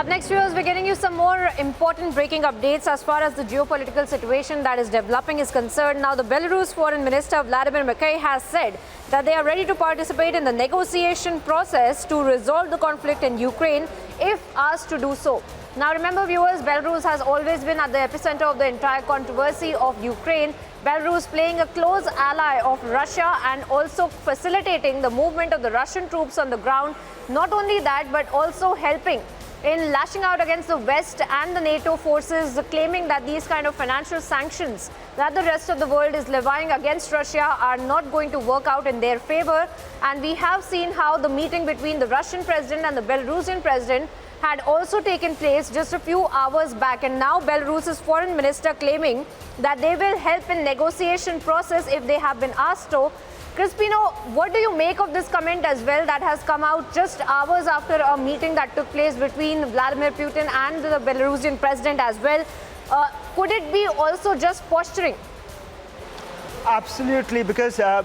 Up next, viewers, we're getting you some more important breaking updates as far as the geopolitical situation that is developing is concerned. Now, the Belarus Foreign Minister Vladimir Mackay has said that they are ready to participate in the negotiation process to resolve the conflict in Ukraine if asked to do so. Now, remember, viewers, Belarus has always been at the epicenter of the entire controversy of Ukraine. Belarus playing a close ally of Russia and also facilitating the movement of the Russian troops on the ground. Not only that, but also helping in lashing out against the West and the NATO forces, claiming that these kind of financial sanctions that the rest of the world is levying against Russia are not going to work out in their favor. And we have seen how the meeting between the Russian president and the Belarusian president had also taken place just a few hours back. And now Belarus's foreign minister claiming that they will help in negotiation process if they have been asked to. Crispino, what do you make of this comment as well that has come out just hours after a meeting that took place between Vladimir Putin and the Belarusian president as well? Could it be also just posturing? Absolutely, because the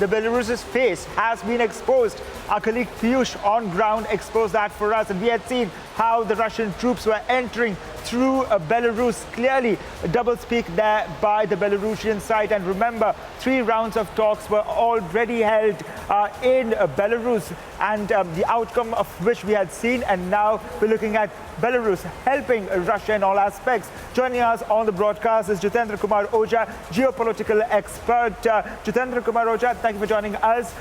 Belarus's face has been exposed. Our colleague Piyush on ground exposed that for us, and we had seen how the Russian troops were entering through Belarus. Clearly a doublespeak there by the Belarusian side. And remember, 3 rounds of talks were already held in Belarus, and the outcome of which we had seen, and now we're looking at Belarus helping Russia in all aspects. Joining us on the broadcast is Jitendra Kumar Ojha, geopolitical expert. Jitendra Kumar Ojha, thank you for joining us.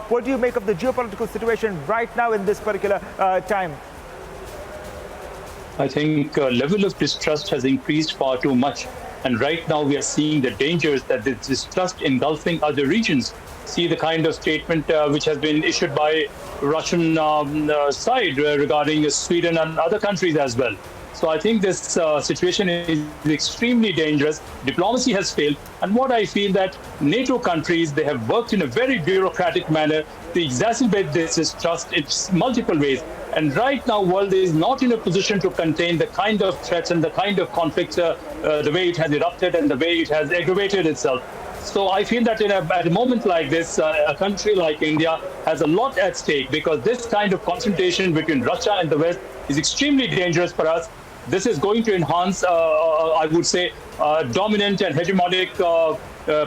What do you make of the geopolitical situation right now in this particular time? I think level of distrust has increased far too much. And right now we are seeing the dangers that this distrust engulfing other regions. See the kind of statement which has been issued by Russian side regarding Sweden and other countries as well. So I think this situation is extremely dangerous. Diplomacy has failed. And what I feel that NATO countries, they have worked in a very bureaucratic manner to exacerbate this distrust in multiple ways. And right now, world is not in a position to contain the kind of threats and the kind of conflicts, the way it has erupted and the way it has aggravated itself. So I feel that at a moment like this, a country like India has a lot at stake, because this kind of confrontation between Russia and the West is extremely dangerous for us. This is going to enhance, I would say, dominant and hegemonic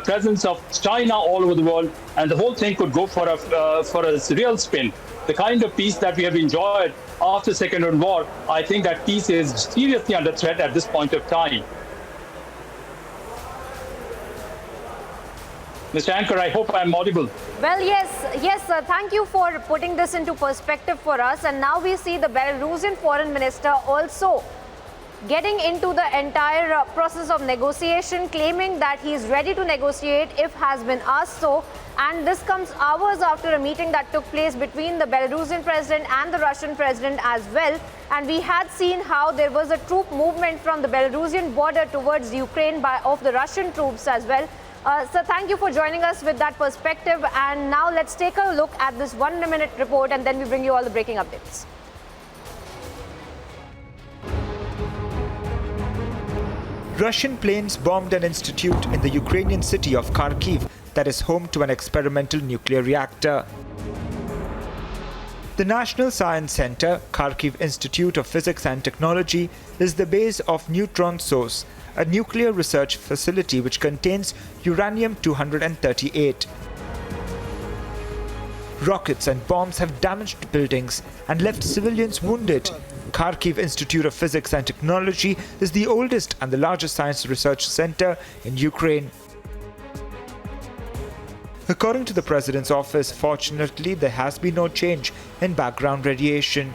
presence of China all over the world, and the whole thing could go for a real spin. The kind of peace that we have enjoyed after the Second World War, I think that peace is seriously under threat at this point of time. Mr. Anchor, I hope I'm audible. Well, yes, thank you for putting this into perspective for us. And now we see the Belarusian foreign minister also getting into the entire process of negotiation, claiming that he is ready to negotiate if has been asked so. And this comes hours after a meeting that took place between the Belarusian president and the Russian president as well. And we had seen how there was a troop movement from the Belarusian border towards Ukraine of the Russian troops as well. So thank you for joining us with that perspective. And now let's take a look at this 1-minute report, and then we bring you all the breaking updates. Russian planes bombed an institute in the Ukrainian city of Kharkiv that is home to an experimental nuclear reactor. The National Science Center, Kharkiv Institute of Physics and Technology, is the base of Neutron Source, a nuclear research facility which contains uranium-238. Rockets and bombs have damaged buildings and left civilians wounded. Kharkiv Institute of Physics and Technology is the oldest and the largest science research center in Ukraine. According to the president's office, fortunately, there has been no change in background radiation.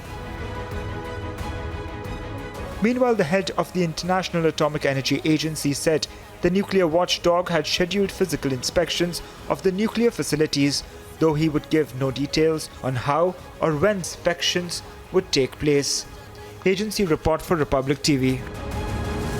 Meanwhile, the head of the International Atomic Energy Agency said the nuclear watchdog had scheduled physical inspections of the nuclear facilities, though he would give no details on how or when inspections would take place. Agency report for Republic TV.